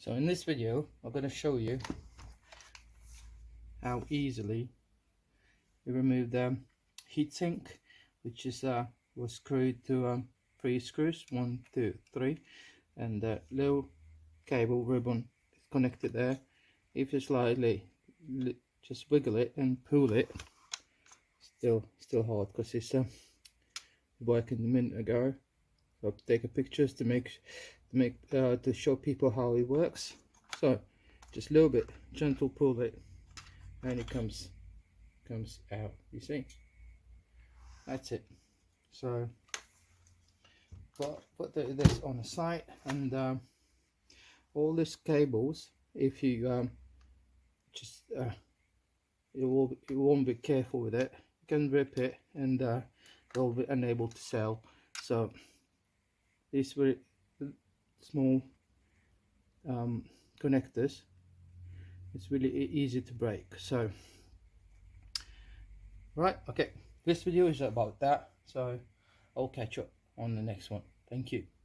So in this video I'm going to show you how easily you remove the heatsink, which is was screwed to 3 screws, 1, 2, 3, and the little cable ribbon is connected there. If you slightly just wiggle it and pull it, still hard because it's working a minute ago. So I'll take a pictures to show people how it works. So just a little bit gentle pull it and it comes out, you see. That's it. So put this on the side, and all these cables, if you you won't be careful with it, you can rip it and they'll be unable to sell. So these very small connectors, it's really easy to break. So right, okay, this video is about that, so I'll catch up on the next one. Thank you.